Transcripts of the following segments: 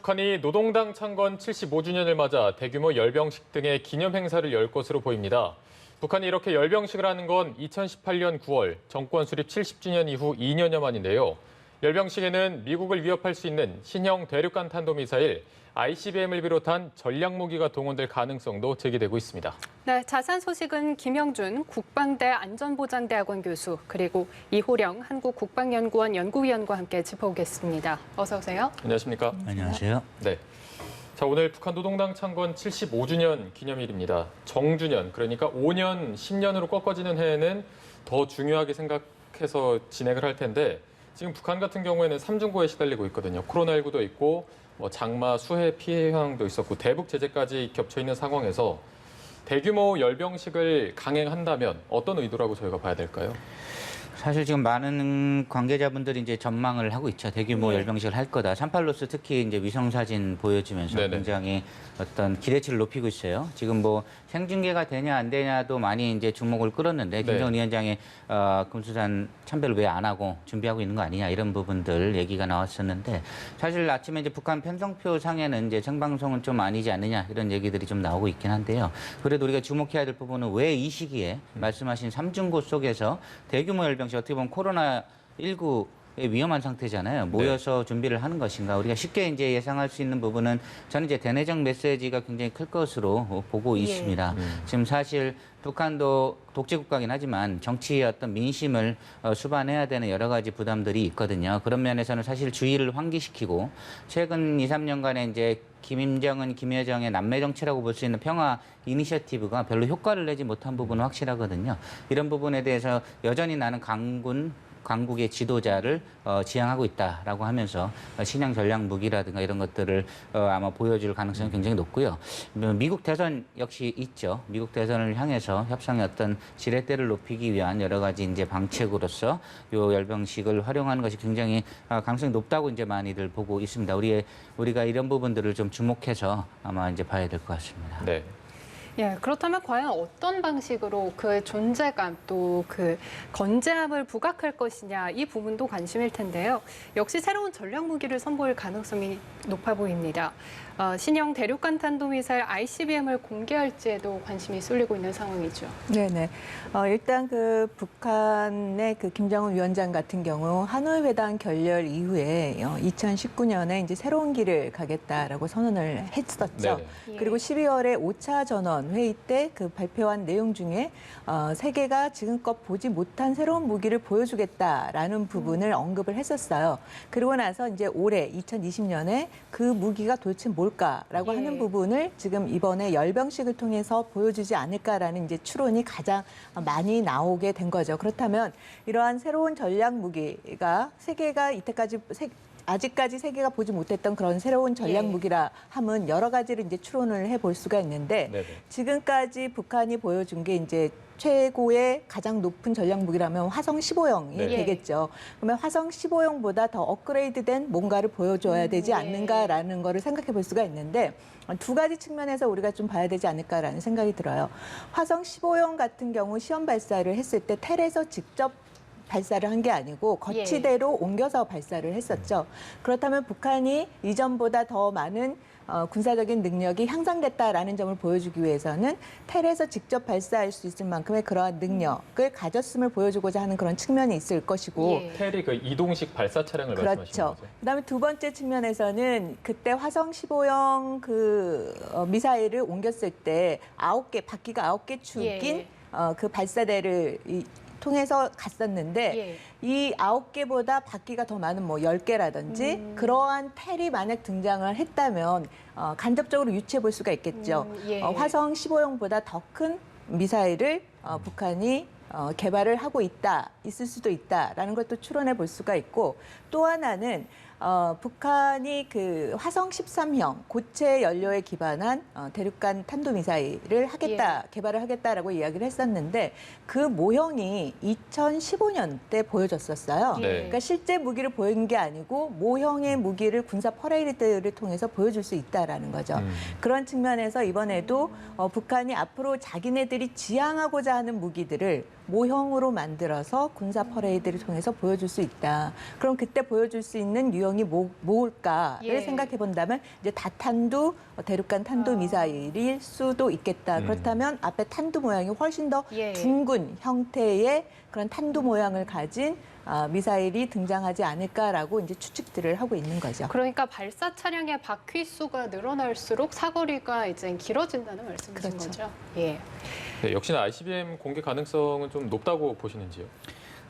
북한이 노동당 창건 75주년을 맞아 대규모 열병식 등의 기념 행사를 열 것으로 보입니다. 북한이 이렇게 열병식을 하는 건 2018년 9월 정권 수립 70주년 이후 2년여 만인데요. 열병식에는 미국을 위협할 수 있는 신형 대륙간 탄도미사일 ICBM을 비롯한 전략무기가 동원될 가능성도 제기되고 있습니다. 네, 자세한 소식은 김영준 국방대 안전보장대학원 교수 그리고 이호령 한국국방연구원 연구위원과 함께 짚어보겠습니다. 어서 오세요. 안녕하십니까? 안녕하세요. 네. 자, 오늘 북한 노동당 창건 75주년 기념일입니다. 정주년, 그러니까 5년, 10년으로 꺾어지는 해에는 더 중요하게 생각해서 진행을 할 텐데 지금 북한 같은 경우에는 삼중고에 시달리고 있거든요. 코로나19도 있고 장마, 수해 피해 현황도 있었고 대북 제재까지 겹쳐 있는 상황에서 대규모 열병식을 강행한다면 어떤 의도라고 저희가 봐야 될까요? 사실 지금 많은 관계자분들이 이제 전망을 하고 있죠. 대규모 열병식을 할 거다. 38로스 특히 이제 위성 사진 보여주면서 네네. 굉장히 어떤 기대치를 높이고 있어요. 지금 뭐 생중계가 되냐 안 되냐도 많이 이제 주목을 끌었는데 김정은 위원장이 금수산 참배를 왜 안 하고 준비하고 있는 거 아니냐 이런 부분들 얘기가 나왔었는데 사실 아침에 이제 북한 편성표 상에는 이제 생방송은 좀 아니지 않느냐 이런 얘기들이 좀 나오고 있긴 한데요. 그래도 우리가 주목해야 될 부분은 왜 이 시기에 말씀하신 삼중고 속에서 대규모 열병식 어떻게 보면 코로나19의 위험한 상태잖아요. 모여서 준비를 하는 것인가. 우리가 쉽게 이제 예상할 수 있는 부분은 저는 이제 대내적 메시지가 굉장히 클 것으로 보고 있습니다. 지금 사실 북한도 독재국가긴 하지만 정치의 어떤 민심을 수반해야 되는 여러 가지 부담들이 있거든요. 그런 면에서는 사실 주의를 환기시키고 최근 2, 3년간의 이제 김정은, 김여정의 남매 정치라고 볼 수 있는 평화 이니셔티브가 별로 효과를 내지 못한 부분은 확실하거든요. 이런 부분에 대해서 여전히 나는 강국의 지도자를 지향하고 있다라고 하면서 신형 전략 무기라든가 이런 것들을 아마 보여줄 가능성이 굉장히 높고요. 미국 대선 역시 있죠. 미국 대선을 향해서 협상의 어떤 지렛대를 높이기 위한 여러 가지 이제 방책으로서 요 열병식을 활용하는 것이 굉장히 가능성이 높다고 이제 많이들 보고 있습니다. 우리가 이런 부분들을 좀 주목해서 아마 이제 봐야 될 것 같습니다. 네. 예, 그렇다면 과연 어떤 방식으로 그 존재감 또 그 건재함을 부각할 것이냐 이 부분도 관심일 텐데요. 역시 새로운 전략 무기를 선보일 가능성이 높아 보입니다. 신형 대륙간 탄도미사일 ICBM을 공개할지에도 관심이 쏠리고 있는 상황이죠. 네네. 일단 그 북한의 그 김정은 위원장 같은 경우 하노이 회담 결렬 이후에 2019년에 이제 새로운 길을 가겠다라고 선언을 했었죠. 네네. 그리고 12월에 5차 전원 회의 때 그 발표한 내용 중에 세계가 지금껏 보지 못한 새로운 무기를 보여주겠다라는 부분을 언급을 했었어요. 그리고 나서 이제 올해 2020년에 그 무기가 도대체 뭘까라고 하는 부분을 지금 이번에 열병식을 통해서 보여주지 않을까라는 이제 추론이 가장 많이 나오게 된 거죠. 그렇다면 이러한 새로운 전략 무기가 세계가 아직까지 세계가 보지 못했던 그런 새로운 전략 무기라 함은 여러 가지를 이제 추론을 해볼 수가 있는데 네네. 지금까지 북한이 보여준 게 이제 최고의 가장 높은 전략 무기라면 화성 15형이 되겠죠. 그러면 화성 15형보다 더 업그레이드된 뭔가를 보여줘야 되지 않는가라는 거를 생각해 볼 수가 있는데 두 가지 측면에서 우리가 좀 봐야 되지 않을까라는 생각이 들어요. 화성 15형 같은 경우 시험 발사를 했을 때 텔에서 직접 발사를 한 게 아니고 거치대로 옮겨서 발사를 했었죠. 그렇다면 북한이 이전보다 더 많은 군사적인 능력이 향상됐다라는 점을 보여주기 위해서는 텔에서 직접 발사할 수 있을 만큼의 그러한 능력을 가졌음을 보여주고자 하는 그런 측면이 있을 것이고. 텔이 그 이동식 발사 차량을 말씀하시는 그렇죠. 거죠? 그다음에 두 번째 측면에서는 그때 화성 15형 그 미사일을 옮겼을 때 바퀴가 9개 축인 그 발사대를 통해서 갔었는데 이 9개보다 바퀴가 더 많은 10개라든지 그러한 텔이 만약 등장을 했다면 간접적으로 유추해 볼 수가 있겠죠. 화성 15형보다 더 큰 미사일을 북한이 개발을 하고 있을 수도 있다라는 것도 추론해 볼 수가 있고 또 하나는 북한이 그 화성 13형 고체 연료에 기반한 대륙간 탄도미사일을 개발을 하겠다라고 이야기를 했었는데 그 모형이 2015년 때 보여줬었어요. 그러니까 실제 무기를 보인 게 아니고 모형의 무기를 군사 퍼레이드를 통해서 보여줄 수 있다라는 거죠. 그런 측면에서 이번에도 북한이 앞으로 자기네들이 지향하고자 하는 무기들을 모형으로 만들어서 군사 퍼레이드를 통해서 보여줄 수 있다. 그럼 그때 보여줄 수 있는 유형이 뭘까를 예. 생각해 본다면 이제 다탄두 대륙간 탄도 미사일일 수도 있겠다. 그렇다면 앞에 탄두 모양이 훨씬 더 예. 둥근 형태의 그런 탄두 모양을 가진 미사일이 등장하지 않을까라고 이제 추측들을 하고 있는 거죠. 그러니까 발사 차량의 바퀴 수가 늘어날수록 사거리가 이제 길어진다는 말씀이신 그렇죠. 거죠? 예. 네, 역시나 ICBM 공개 가능성은 좀 높다고 보시는지요?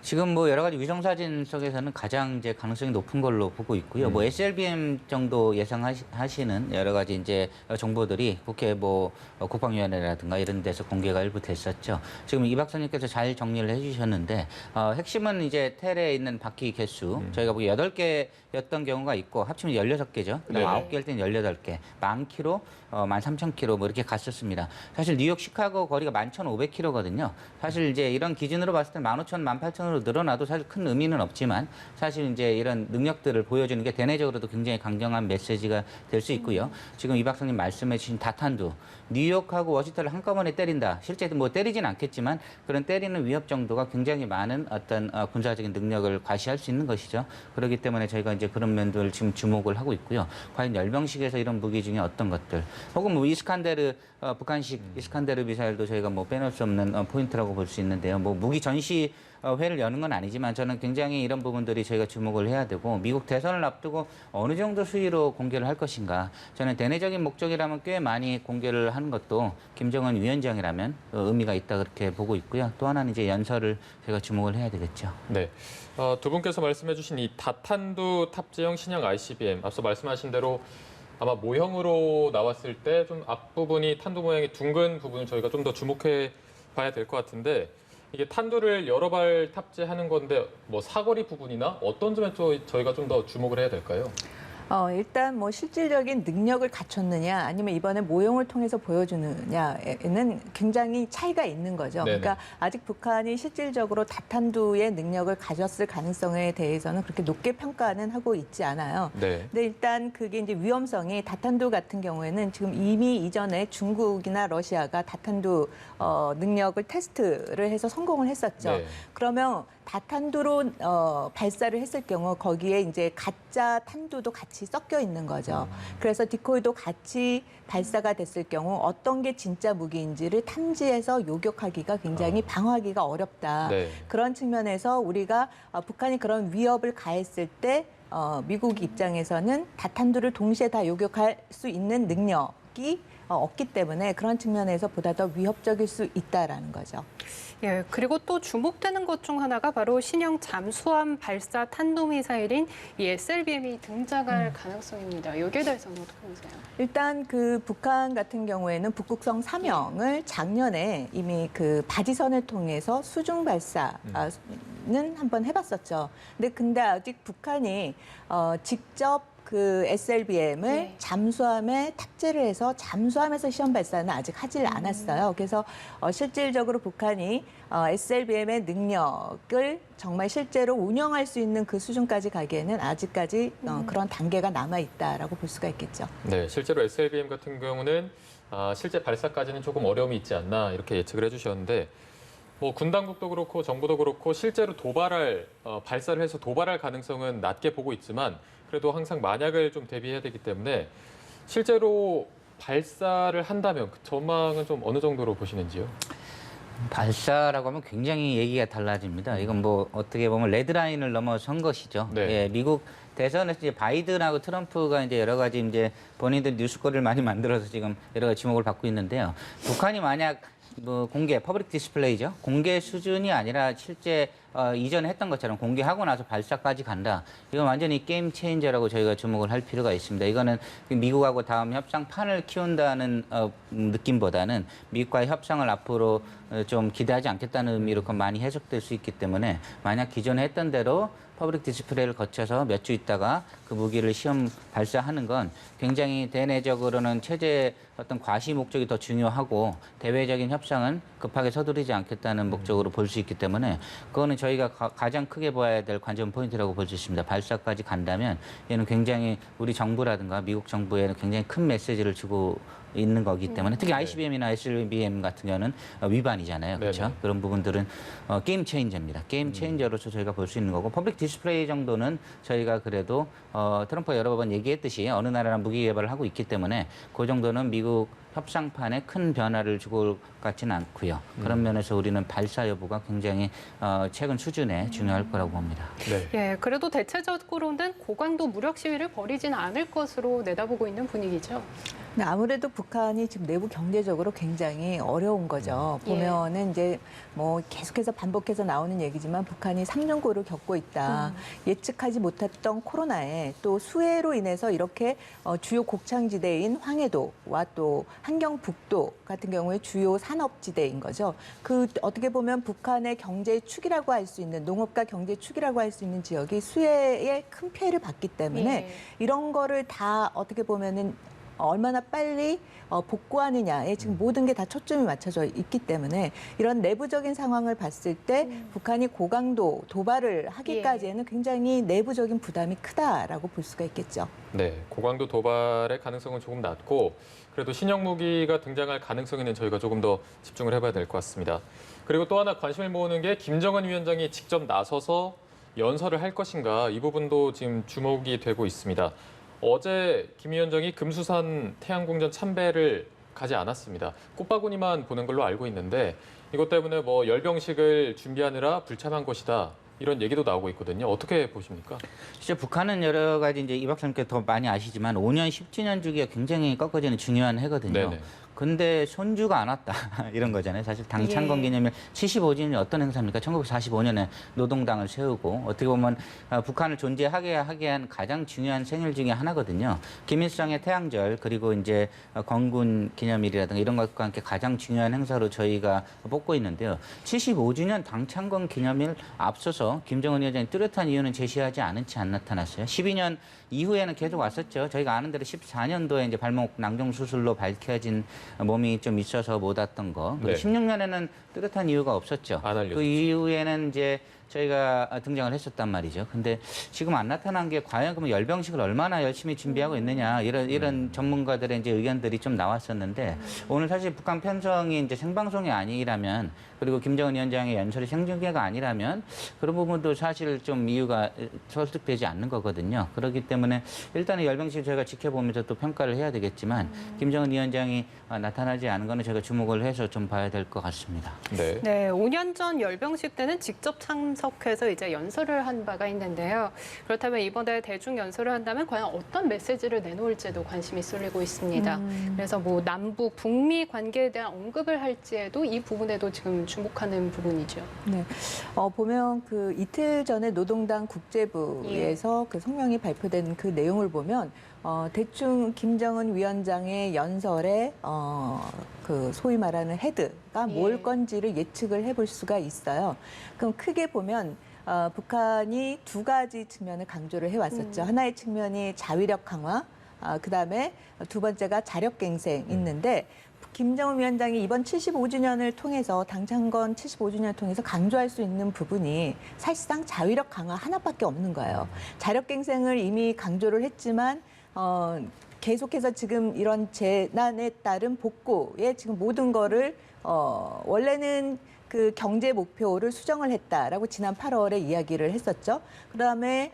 지금 뭐 여러 가지 위성 사진 속에서는 가장 이제 가능성이 높은 걸로 보고 있고요. 뭐 SLBM 정도 예상하시는 여러 가지 이제 정보들이 국회 뭐 국방위원회라든가 이런 데서 공개가 일부 됐었죠. 지금 이 박사님께서 잘 정리를 해주셨는데 핵심은 이제 텔에 있는 바퀴 개수 저희가 보기 8개였던 경우가 있고 합치면 16개죠. 그다음 네. 9개일 때는 18개, 10,000km, 13,000km 뭐 이렇게 갔었습니다. 사실 뉴욕, 시카고 거리가 11,500km거든요. 사실 이제 이런 기준으로 봤을 때 15,000, 18,000으로 늘어나도 사실 큰 의미는 없지만 사실 이제 이런 능력들을 보여주는 게 대내적으로도 굉장히 강경한 메시지가 될 수 있고요. 지금 이 박사님 말씀해 주신 다탄두, 뉴욕하고 워싱턴을 한꺼번에 때린다. 실제 뭐 때리진 않겠지만 그런 때리는 위협 정도가 굉장히 많은 어떤 군사적인 능력을 과시할 수 있는 것이죠. 그렇기 때문에 저희가 이제 그런 면들을 지금 주목을 하고 있고요. 과연 열병식에서 이런 무기 중에 어떤 것들, 혹은 뭐 이스칸데르 북한식 이스칸데르 미사일도 저희가 뭐 빼놓을 수 없는 포인트라고 볼 수 있는데요. 뭐 무기 전시 회를 여는 건 아니지만 저는 굉장히 이런 부분들이 저희가 주목을 해야 되고 미국 대선을 앞두고 어느 정도 수위로 공개를 할 것인가. 저는 대내적인 목적이라면 꽤 많이 공개를 하는 것도 김정은 위원장이라면 의미가 있다 그렇게 보고 있고요. 또 하나는 이제 연설을 저희가 주목을 해야 되겠죠. 네. 두 분께서 말씀해주신 이 다탄두 탑재형 신형 ICBM 앞서 말씀하신 대로 아마 모형으로 나왔을 때 좀 앞부분이 탄두 모양의 둥근 부분을 저희가 좀 더 주목해 봐야 될 것 같은데 이게 탄두를 여러 발 탑재하는 건데 뭐 사거리 부분이나 어떤 점에 또 저희가 좀 더 주목을 해야 될까요? 일단 뭐 실질적인 능력을 갖췄느냐 아니면 이번에 모형을 통해서 보여주느냐에는 굉장히 차이가 있는 거죠. 네네. 그러니까 아직 북한이 실질적으로 다탄두의 능력을 가졌을 가능성에 대해서는 그렇게 높게 평가는 하고 있지 않아요. 네. 근데 일단 그게 이제 위험성이 다탄두 같은 경우에는 지금 이미 이전에 중국이나 러시아가 다탄두 능력을 테스트를 해서 성공을 했었죠. 네. 그러면 다탄두로 발사를 했을 경우 거기에 이제 가짜 탄두도 같이 섞여 있는 거죠. 그래서 디코이도 같이 발사가 됐을 경우 어떤 게 진짜 무기인지를 탐지해서 요격하기가 굉장히 방어하기가 어렵다. 네. 그런 측면에서 우리가 북한이 그런 위협을 가했을 때 미국 입장에서는 다탄두를 동시에 다 요격할 수 있는 능력이 없기 때문에 그런 측면에서 보다 더 위협적일 수 있다라는 거죠. 예, 그리고 또 주목되는 것 중 하나가 바로 신형 잠수함 발사 탄도미사일인 이 SLBM이 등장할 가능성입니다. 여기에 대해서는 어떻게 보세요? 일단 그 북한 같은 경우에는 북극성 3형을 작년에 이미 그 바지선을 통해서 수중 발사는 한번 해봤었죠. 근데 아직 북한이 직접 그 SLBM을 네. 잠수함에 탑재를 해서 잠수함에서 시험 발사는 아직 하질 않았어요. 그래서 실질적으로 북한이 SLBM의 능력을 정말 실제로 운영할 수 있는 그 수준까지 가기에는 아직까지 그런 단계가 남아 있다라고 볼 수가 있겠죠. 네, 실제로 SLBM 같은 경우는 실제 발사까지는 조금 어려움이 있지 않나 이렇게 예측을 해주셨는데 뭐 군 당국도 그렇고 정부도 그렇고 실제로 발사를 해서 도발할 가능성은 낮게 보고 있지만 그래도 항상 만약을 좀 대비해야 되기 때문에 실제로 발사를 한다면 그 전망은 좀 어느 정도로 보시는지요? 발사라고 하면 굉장히 얘기가 달라집니다. 이건 뭐 어떻게 보면 레드라인을 넘어선 것이죠. 네. 예, 미국 대선에서 이제 바이든하고 트럼프가 이제 여러 가지 이제 본인들 뉴스거리를 많이 만들어서 지금 여러 가지 주목을 받고 있는데요. 북한이 만약 뭐 공개, 퍼블릭 디스플레이죠. 공개 수준이 아니라 실제 이전에 했던 것처럼 공개하고 나서 발사까지 간다. 이건 완전히 게임 체인저라고 저희가 주목을 할 필요가 있습니다. 이거는 미국하고 다음 협상판을 키운다는 느낌보다는 미국과의 협상을 앞으로 좀 기대하지 않겠다는 의미로 많이 해석될 수 있기 때문에 만약 기존에 했던 대로 퍼블릭 디스플레이를 거쳐서 몇 주 있다가 그 무기를 시험 발사하는 건 굉장히 대내적으로는 체제의 어떤 과시 목적이 더 중요하고 대외적인 협상은 급하게 서두르지 않겠다는 목적으로 볼 수 있기 때문에 그거는 저희가 가장 크게 봐야 될 관전 포인트라고 볼 수 있습니다. 발사까지 간다면 얘는 굉장히 우리 정부라든가 미국 정부에는 굉장히 큰 메시지를 주고 있는 거기 때문에 특히 ICBM이나 SLBM 같은 경우는 위반이잖아요. 그렇죠? 네네. 그런 부분들은 게임 체인저입니다. 게임 체인저로서 저희가 볼 수 있는 거고 퍼블릭 디스플레이 정도는 저희가 그래도 트럼프가 여러 번 얘기했듯이 어느 나라랑 무기 개발을 하고 있기 때문에 그 정도는 미국 협상판에 큰 변화를 주고 올 것 같지는 않고요. 그런 면에서 우리는 발사 여부가 굉장히 최근 수준에 중요할 거라고 봅니다. 네. 예, 그래도 대체적으로는 고강도 무력 시위를 벌이지는 않을 것으로 내다보고 있는 분위기죠. 근데 아무래도 북한이 지금 내부 경제적으로 굉장히 어려운 거죠. 예. 보면은 이제 뭐 계속해서 반복해서 나오는 얘기지만 북한이 3년고를 겪고 있다. 예측하지 못했던 코로나에 또 수해로 인해서 이렇게 주요 곡창지대인 황해도와 또 한경북도 같은 경우에 주요 산업지대인 거죠. 그 어떻게 보면 북한의 경제의 축이라고 할 수 있는 농업과 경제의 축이라고 할 수 있는 지역이 수해에 큰 피해를 봤기 때문에 예. 이런 거를 다 어떻게 보면은 얼마나 빨리 복구하느냐에 지금 모든 게 다 초점이 맞춰져 있기 때문에 이런 내부적인 상황을 봤을 때 북한이 고강도 도발을 하기까지에는 굉장히 내부적인 부담이 크다라고 볼 수가 있겠죠. 네, 고강도 도발의 가능성은 조금 낮고 그래도 신형 무기가 등장할 가능성에는 저희가 조금 더 집중을 해봐야 될 것 같습니다. 그리고 또 하나 관심을 모으는 게 김정은 위원장이 직접 나서서 연설을 할 것인가 이 부분도 지금 주목이 되고 있습니다. 어제 김 위원장이 금수산 태양궁전 참배를 가지 않았습니다. 꽃바구니만 보낸 걸로 알고 있는데 이것 때문에 뭐 열병식을 준비하느라 불참한 것이다. 이런 얘기도 나오고 있거든요. 어떻게 보십니까? 진짜 북한은 여러 가지 이제 이 박사님께 더 많이 아시지만 5년 10주년 주기가 굉장히 꺾어지는 중요한 해거든요. 네네. 근데 손주가 안 왔다 이런 거잖아요. 사실 당 창건 기념일 75주년이 어떤 행사입니까? 1945년에 노동당을 세우고 어떻게 보면 북한을 존재하게 한 가장 중요한 생일 중에 하나거든요. 김일성의 태양절 그리고 이제 건군 기념일이라든가 이런 것과 함께 가장 중요한 행사로 저희가 뽑고 있는데요. 75주년 당 창건 기념일 앞서서 김정은 위원장이 뚜렷한 이유는 제시하지 않은 채 안 나타났어요. 12년 이후에는 계속 왔었죠. 저희가 아는 대로 14년도에 이제 발목 낭종 수술로 밝혀진 몸이 좀 있어서 못 왔던 거. 네. 16년에는 뚜렷한 이유가 없었죠. 안 알려졌죠. 그 이후에는 이제 저희가 등장을 했었단 말이죠. 근데 지금 안 나타난 게 과연 그러면 열병식을 얼마나 열심히 준비하고 있느냐 이런 전문가들의 이제 의견들이 좀 나왔었는데 오늘 사실 북한 편성이 이제 생방송이 아니라면 그리고 김정은 위원장의 연설이 생중계가 아니라면 그런 부분도 사실 좀 이유가 설득되지 않는 거거든요. 그렇기 때문에 일단은 열병식 저희가 지켜보면서 또 평가를 해야 되겠지만 김정은 위원장이 나타나지 않은 거는 제가 주목을 해서 좀 봐야 될 것 같습니다. 네. 네, 5년 전 열병식 때는 직접 참석해서 이제 연설을 한 바가 있는데요. 그렇다면 이번에 대중 연설을 한다면 과연 어떤 메시지를 내놓을지도 관심이 쏠리고 있습니다. 그래서 뭐 남북, 북미 관계에 대한 언급을 할지에도 이 부분에도 지금 주목하는 부분이죠. 네. 보면 그 이틀 전에 노동당 국제부에서 그 성명이 발표된 그 내용을 보면 대충 김정은 위원장의 연설에 그 소위 말하는 헤드가 뭘 건지를 예측을 해볼 수가 있어요. 그럼 크게 보면 북한이 두 가지 측면을 강조를 해왔었죠. 하나의 측면이 자위력 강화, 그다음에 두 번째가 자력갱생 있는데 김정은 위원장이 이번 75주년을 통해서 당 창건 75주년을 통해서 강조할 수 있는 부분이 사실상 자위력 강화 하나밖에 없는 거예요. 자력갱생을 이미 강조를 했지만 계속해서 지금 이런 재난에 따른 복구에 지금 모든 거를 원래는 그 경제 목표를 수정을 했다라고 지난 8월에 이야기를 했었죠. 그다음에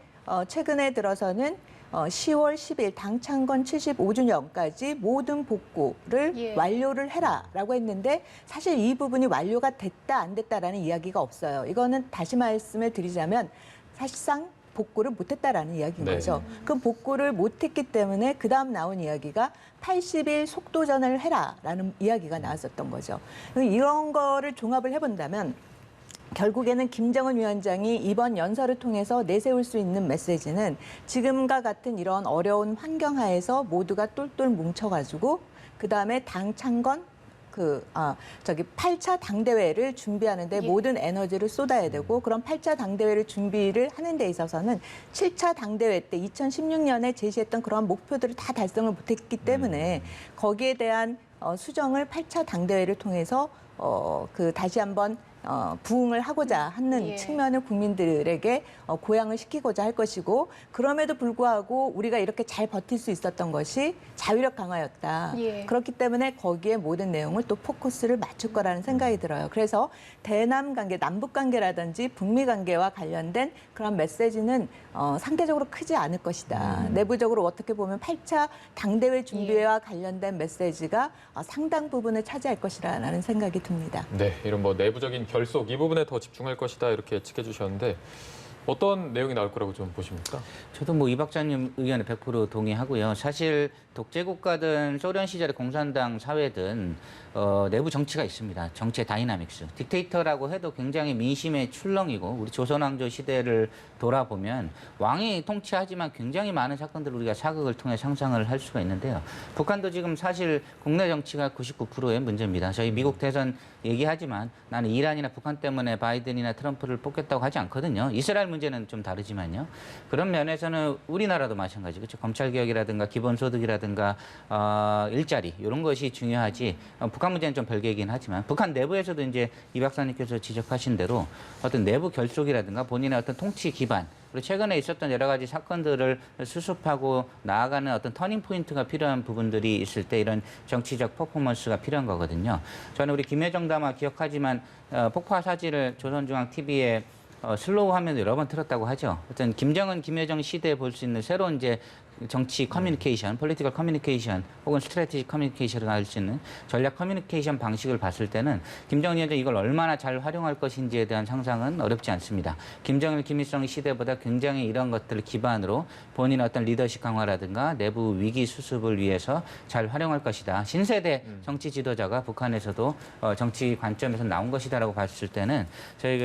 최근에 들어서는 10월 10일 당 창건 75주년까지 모든 복구를 완료를 해라라고 했는데 사실 이 부분이 완료가 됐다 안 됐다라는 이야기가 없어요. 이거는 다시 말씀을 드리자면 사실상 복구를 못했다라는 이야기인 네. 거죠. 그 복구를 못했기 때문에 그 다음 나온 이야기가 80일 속도전을 해라라는 이야기가 나왔었던 거죠. 이런 거를 종합을 해본다면 결국에는 김정은 위원장이 이번 연설을 통해서 내세울 수 있는 메시지는 지금과 같은 이런 어려운 환경 하에서 모두가 똘똘 뭉쳐가지고 그다음에 당 창건 8차 당대회를 준비하는데 모든 에너지를 쏟아야 되고 그런 8차 당대회를 준비를 하는 데 있어서는 7차 당대회 때 2016년에 제시했던 그런 목표들을 다 달성을 못했기 때문에 거기에 대한 수정을 8차 당대회를 통해서 다시 한번 부응을 하고자 하는 예. 측면을 국민들에게 고양을 시키고자 할 것이고 그럼에도 불구하고 우리가 이렇게 잘 버틸 수 있었던 것이 자위력 강화였다. 예. 그렇기 때문에 거기에 모든 내용을 또 포커스를 맞출 거라는 생각이 들어요. 그래서 대남 관계, 남북 관계라든지 북미 관계와 관련된 그런 메시지는 상대적으로 크지 않을 것이다. 내부적으로 어떻게 보면 8차 당대회 준비와 관련된 메시지가 상당 부분을 차지할 것이라는 생각이 듭니다. 네, 이런 뭐 내부적인 결속 이 부분에 더 집중할 것이다 이렇게 짚어주셨는데 어떤 내용이 나올 거라고 좀 보십니까? 저도 뭐 이 박사님 의견에 100% 동의하고요. 사실 독재 국가든 소련 시절의 공산당 사회든 내부 정치가 있습니다. 정치의 다이나믹스. 딕테이터라고 해도 굉장히 민심의 출렁이고 우리 조선왕조 시대를 돌아보면 왕이 통치하지만 굉장히 많은 사건들을 우리가 사극을 통해 상상을 할 수가 있는데요. 북한도 지금 사실 국내 정치가 99%의 문제입니다. 저희 미국 대선 얘기하지만 나는 이란이나 북한 때문에 바이든이나 트럼프를 뽑겠다고 하지 않거든요. 이스라엘 문제는 좀 다르지만요. 그런 면에서는 우리나라도 마찬가지. 그렇죠. 검찰개혁이라든가 기본소득이라든가 일자리 이런 것이 중요하지. 북한 문제는 좀 별개이긴 하지만 북한 내부에서도 이제 이 박사님께서 지적하신 대로 어떤 내부 결속이라든가 본인의 어떤 통치 기반 그리고 최근에 있었던 여러 가지 사건들을 수습하고 나아가는 어떤 터닝 포인트가 필요한 부분들이 있을 때 이런 정치적 퍼포먼스가 필요한 거거든요. 저는 우리 김여정 담화 기억하지만 폭파 사진을 조선중앙TV에 슬로우 화면을 여러 번 틀었다고 하죠. 어떤 김정은, 김여정 시대에 볼 수 있는 새로운 이제 정치 커뮤니케이션, 폴리티컬 커뮤니케이션 혹은 스트래티지 커뮤니케이션을 할 수 있는 전략 커뮤니케이션 방식을 봤을 때는 김정은 위원장이 이걸 얼마나 잘 활용할 것인지에 대한 상상은 어렵지 않습니다. 김정일, 김일성 시대보다 굉장히 이런 것들을 기반으로 본인의 어떤 리더십 강화라든가 내부 위기 수습을 위해서 잘 활용할 것이다. 신세대 정치 지도자가 북한에서도 정치 관점에서 나온 것이다라고 봤을 때는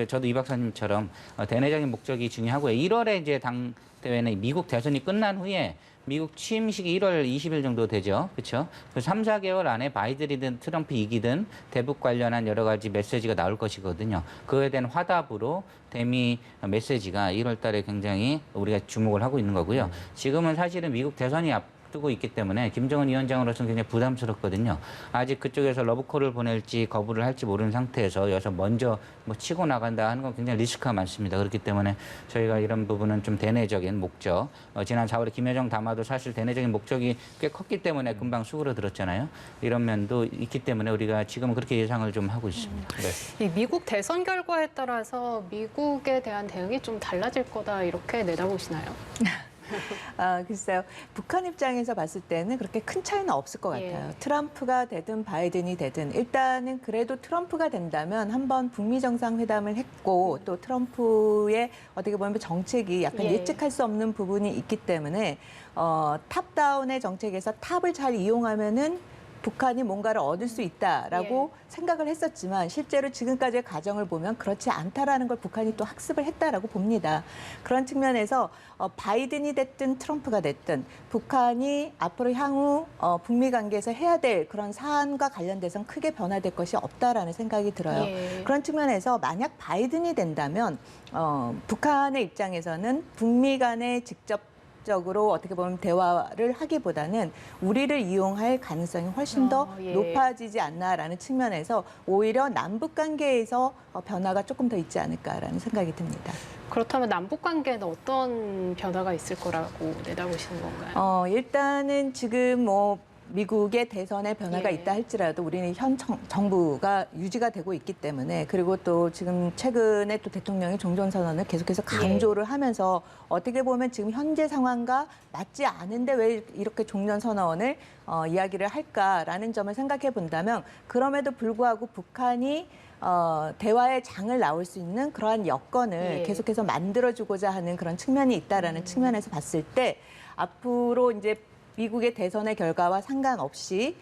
저도 이 박사님처럼 대내적인 목적이 중요하고요. 1월에 이제 당 대회는 미국 대선이 끝난 후에 미국 취임식이 1월 20일 정도 되죠. 그렇죠? 그 3, 4개월 안에 바이든이든 트럼프 이기든 대북 관련한 여러 가지 메시지가 나올 것이거든요. 그에 대한 화답으로 대미 메시지가 1월 달에 굉장히 우리가 주목을 하고 있는 거고요. 지금은 사실은 미국 대선이 앞두고 있기 때문에 김정은 위원장으로서는 굉장히 부담스럽거든요. 아직 그쪽에서 러브콜을 보낼지 거부를 할지 모르는 상태에서 여기서 먼저 뭐 치고 나간다 하는 건 굉장히 리스크가 많습니다. 그렇기 때문에 저희가 이런 부분은 좀 대내적인 목적, 지난 4월에 김여정 담화도 사실 대내적인 목적이 꽤 컸기 때문에 금방 수그러들었잖아요. 이런 면도 있기 때문에 우리가 지금은 그렇게 예상을 좀 하고 있습니다. 네. 이 미국 대선 결과에 따라서 미국에 대한 대응이 좀 달라질 거다 이렇게 내다보시나요? 글쎄요. 북한 입장에서 봤을 때는 그렇게 큰 차이는 없을 것 같아요. 예. 트럼프가 되든 바이든이 되든 일단은 그래도 트럼프가 된다면 한번 북미 정상회담을 했고 또 트럼프의 어떻게 보면 정책이 약간 예. 예측할 수 없는 부분이 있기 때문에 탑다운의 정책에서 탑을 잘 이용하면은 북한이 뭔가를 얻을 수 있다라고 생각을 했었지만 실제로 지금까지의 과정을 보면 그렇지 않다라는 걸 북한이 또 학습을 했다라고 봅니다. 그런 측면에서 바이든이 됐든 트럼프가 됐든 북한이 앞으로 향후 북미 관계에서 해야 될 그런 사안과 관련돼서는 크게 변화될 것이 없다라는 생각이 들어요. 예. 그런 측면에서 만약 바이든이 된다면 북한의 입장에서는 북미 간의 적으로 어떻게 보면 대화를 하기보다는 우리를 이용할 가능성이 훨씬 더 예. 높아지지 않나라는 측면에서 오히려 남북 관계에서 변화가 조금 더 있지 않을까라는 생각이 듭니다. 그렇다면 남북 관계는 어떤 변화가 있을 거라고 내다보시는 건가요? 일단은 지금 미국의 대선에 변화가 예. 있다 할지라도 우리는 현 정부가 유지가 되고 있기 때문에 그리고 또 지금 최근에 또 대통령이 종전선언을 계속해서 강조를 하면서 어떻게 보면 지금 현재 상황과 맞지 않은데 왜 이렇게 종전선언을 이야기를 할까라는 점을 생각해 본다면 그럼에도 불구하고 북한이 대화의 장을 나올 수 있는 그러한 여건을 계속해서 만들어주고자 하는 그런 측면이 있다라는 측면에서 봤을 때 앞으로 이제 미국의 대선의 결과와 상관없이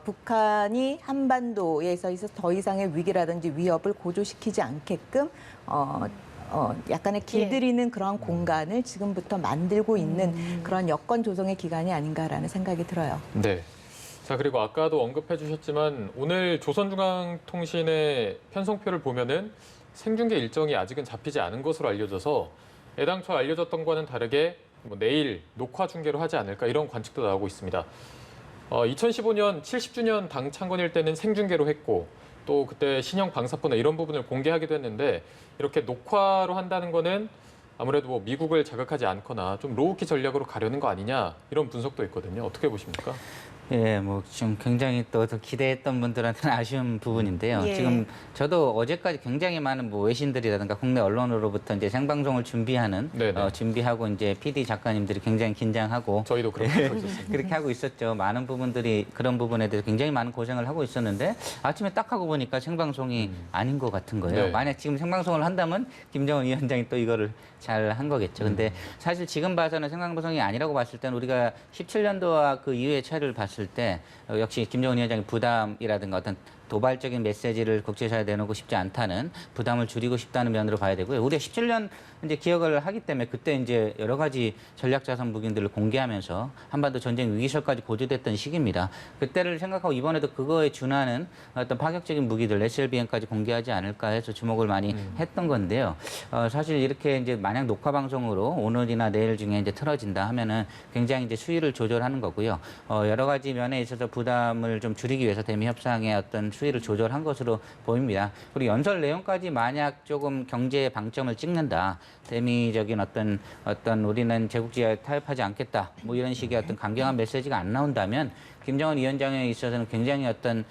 북한이 한반도에서 더 이상의 위기라든지 위협을 고조시키지 않게끔 약간의 길들이는 그런 공간을 지금부터 만들고 있는 그런 여건 조성의 기간이 아닌가라는 생각이 들어요. 네. 자, 그리고 아까도 언급해 주셨지만 오늘 조선중앙통신의 편성표를 보면은 생중계 일정이 아직은 잡히지 않은 것으로 알려져서 애당초 알려졌던 거와는 다르게 내일 녹화 중계로 하지 않을까 이런 관측도 나오고 있습니다. 2015년 70주년 당 창건일 때는 생중계로 했고 또 그때 신형 방사포나 이런 부분을 공개하기도 했는데 이렇게 녹화로 한다는 거는 아무래도 뭐 미국을 자극하지 않거나 좀 로우키 전략으로 가려는 거 아니냐 이런 분석도 있거든요. 어떻게 보십니까? 예, 뭐 좀 굉장히 또 더 기대했던 분들한테는 아쉬운 부분인데요. 예. 지금 저도 어제까지 굉장히 많은 뭐 외신들이라든가 국내 언론으로부터 이제 생방송을 준비하는 네네. 준비하고 이제 PD 작가님들이 굉장히 긴장하고 저희도 그렇게 하고 있었습니다. 그렇게 하고 있었죠. 많은 부분들이 그런 부분에 대해서 굉장히 많은 고생을 하고 있었는데 아침에 딱 하고 보니까 생방송이 아닌 것 같은 거예요. 네. 만약 지금 생방송을 한다면 김정은 위원장이 또 이거를 잘 한 거겠죠. 근데 사실 지금 봐서는 생방송이 아니라고 봤을 때는 우리가 17년도와 그 이후의 차이를 봤을 때 역시 김정은 위원장의 부담이라든가 어떤 도발적인 메시지를 국제사회에 내놓고 싶지 않다는 부담을 줄이고 싶다는 면으로 봐야 되고요. 우리가 17년 이제 기억을 하기 때문에 그때 이제 여러 가지 전략자산 무기들을 공개하면서 한반도 전쟁 위기설까지 고조됐던 시기입니다. 그때를 생각하고 이번에도 그거에 준하는 어떤 파격적인 무기들 SLBM까지 공개하지 않을까 해서 주목을 많이 했던 건데요. 사실 이렇게 이제 만약 녹화 방송으로 오늘이나 내일 중에 이제 틀어진다 하면은 굉장히 이제 수위를 조절하는 거고요. 여러 가지 면에 있어서 부담을 좀 줄이기 위해서 대미 협상의 어떤 수위를 조절한 것으로 보입니다. 그리고 연설 내용까지 만약 조금 경제에 방점을 찍는다. 대미적인 어떤 우리는 제국주의에 타협하지 않겠다. 뭐 이런 식의 어떤 강경한 메시지가 안 나온다면 김정은 위원장에 있어서는 굉장히 어떤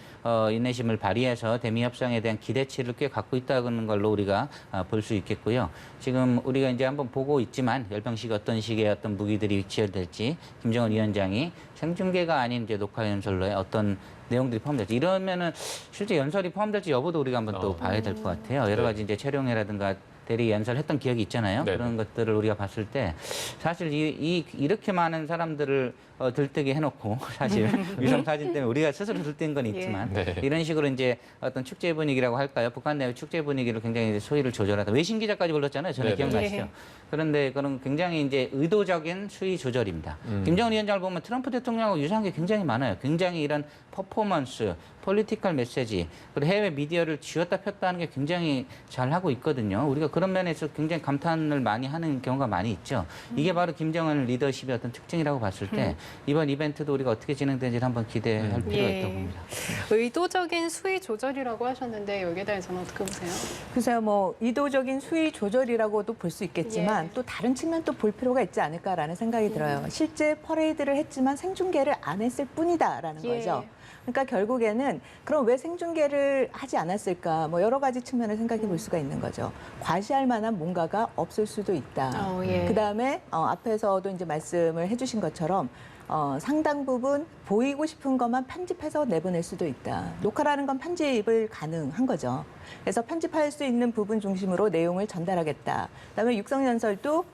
인내심을 발휘해서 대미 협상에 대한 기대치를 꽤 갖고 있다는 걸로 우리가 볼 수 있겠고요. 지금 우리가 이제 한번 보고 있지만 열병식 어떤 식의 어떤 무기들이 위치될지 김정은 위원장이 생중계가 아닌 이제 녹화 연설로의 어떤 내용들이 포함될지 이러면은 실제 연설이 포함될지 여부도 우리가 한번 또 봐야 될 것 같아요. 여러 가지 이제 채룡회라든가 대리 연설했던 기억이 있잖아요. 네네. 그런 것들을 우리가 봤을 때 사실 이렇게 많은 사람들을 들뜨게 해놓고 사실 위성 사진 때문에 우리가 스스로 들뜬 건 있지만 네. 이런 식으로 이제 어떤 축제 분위기라고 할까요? 북한 내 축제 분위기를 굉장히 소위를 조절하다 외신 기자까지 불렀잖아요. 저는 네네. 기억나시죠? 예. 그런데 그런 굉장히 이제 의도적인 수위 조절입니다. 김정은 위원장을 보면 트럼프 대통령하고 유사한 게 굉장히 많아요. 굉장히 이런 퍼포먼스, 폴리티컬 메시지, 그리고 해외 미디어를 쥐었다 폈다 하는 게 굉장히 잘 하고 있거든요. 우리가 그런 면에서 굉장히 감탄을 많이 하는 경우가 많이 있죠. 이게 바로 김정은 리더십의 어떤 특징이라고 봤을 때 이번 이벤트도 우리가 어떻게 진행되는지를 한번 기대할 필요가 예. 있다고 봅니다. 의도적인 수위 조절이라고 하셨는데 여기에 대해서는 어떻게 보세요? 그래서 뭐 의도적인 수위 조절이라고도 볼 수 있겠지만 예. 또 다른 측면 또 볼 필요가 있지 않을까라는 생각이 들어요. 실제 퍼레이드를 했지만 생중계를 안 했을 뿐이다라는 예. 거죠. 그러니까 결국에는 그럼 왜 생중계를 하지 않았을까? 뭐 여러 가지 측면을 생각해 볼 수가 있는 거죠. 과시할 만한 뭔가가 없을 수도 있다. 예. 그다음에 앞에서도 이제 말씀을 해주신 것처럼 상당 부분 보이고 싶은 것만 편집해서 내보낼 수도 있다. 녹화라는 건 편집을 가능한 거죠. 그래서 편집할 수 있는 부분 중심으로 내용을 전달하겠다. 그다음에 육성연설도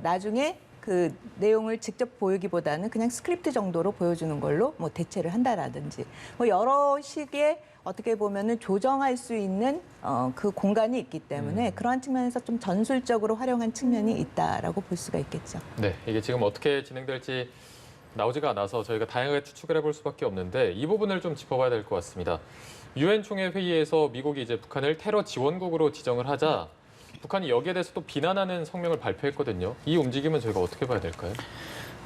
나중에 그 내용을 직접 보이기보다는 그냥 스크립트 정도로 보여주는 걸로 뭐 대체를 한다라든지 뭐 여러 식의 어떻게 보면은 조정할 수 있는 그 공간이 있기 때문에 그러한 측면에서 좀 전술적으로 활용한 측면이 있다라고 볼 수가 있겠죠. 네, 이게 지금 어떻게 진행될지 나오지가 않아서 저희가 다양하게 추측을 해볼 수밖에 없는데 이 부분을 좀 짚어봐야 될 것 같습니다. 유엔 총회 회의에서 미국이 이제 북한을 테러 지원국으로 지정을 하자 북한이 여기에 대해서 또 비난하는 성명을 발표했거든요. 이 움직임은 저희가 어떻게 봐야 될까요?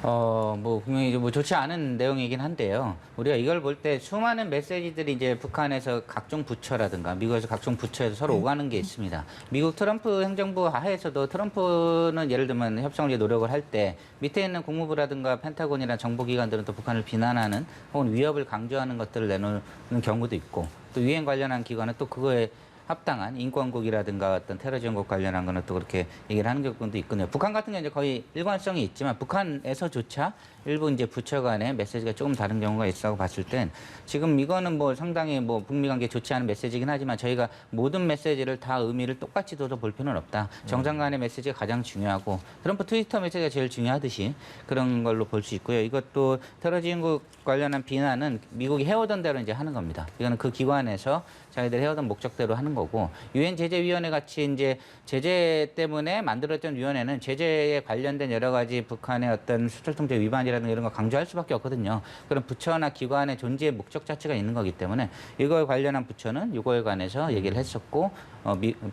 뭐 분명히 뭐 좋지 않은 내용이긴 한데요. 우리가 이걸 볼 때 수많은 메시지들이 이제 북한에서 각종 부처라든가 미국에서 각종 부처에서 서로 오가는 게 있습니다. 미국 트럼프 행정부 하에서도 트럼프는 예를 들면 협상을 노력을 할 때 밑에 있는 국무부라든가 펜타곤이나 정보기관들은 또 북한을 비난하는 혹은 위협을 강조하는 것들을 내놓는 경우도 있고 또 유엔 관련한 기관은 또 그거에 합당한 인권국이라든가 어떤 테러 지원국 관련한 거는 또 그렇게 얘기를 하는 경우도 있거든요. 북한 같은 경우는 이제 거의 일관성이 있지만 북한에서조차 일부 이제 부처 간의 메시지가 조금 다른 경우가 있다고 봤을 땐 지금 이거는 뭐 상당히 뭐 북미 관계에 좋지 않은 메시지긴 하지만 저희가 모든 메시지를 다 의미를 똑같이 둬서 볼 필요는 없다. 정상 간의 메시지가 가장 중요하고 트럼프 트위터 메시지가 제일 중요하듯이 그런 걸로 볼 수 있고요. 이것도 테러 지원국 관련한 비난은 미국이 해오던 대로 이제 하는 겁니다. 이거는 그 기관에서 자기들이 해오던 목적대로 하는 거고 유엔 제재위원회 같이 이제 제재 때문에 만들어졌던 위원회는 제재에 관련된 여러 가지 북한의 어떤 수출 통제 위반이라든가 이런 거 강조할 수밖에 없거든요. 그런 부처나 기관의 존재의 목적 자체가 있는 거기 때문에 이거에 관련한 부처는 이거에 관해서 얘기를 했었고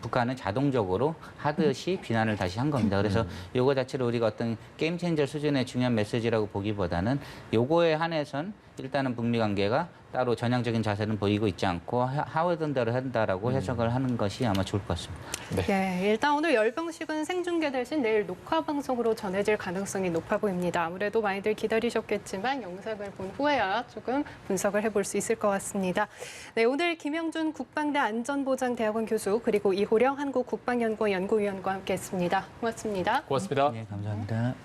북한은 자동적으로 하듯이 비난을 다시 한 겁니다. 그래서 이거 자체를 우리가 어떤 게임 체인저 수준의 중요한 메시지라고 보기보다는 요거에 한해선 일단은 북미 관계가 따로 전향적인 자세는 보이고 있지 않고 하던 대로 한다라고 해석을 하는 것이 아마 좋을 것 같습니다. 네, 일단 오늘 열병식은 생중계 대신 내일 녹화 방송으로 전해질 가능성이 높아 보입니다. 아무래도 많이들 기다리셨겠지만 영상을 본 후에야 조금 분석을 해볼 수 있을 것 같습니다. 네, 오늘 김영준 국방대 안전보장대학원 교수 그리고 이호령 한국국방연구원 연구위원과 함께했습니다. 고맙습니다. 고맙습니다. 네, 감사합니다.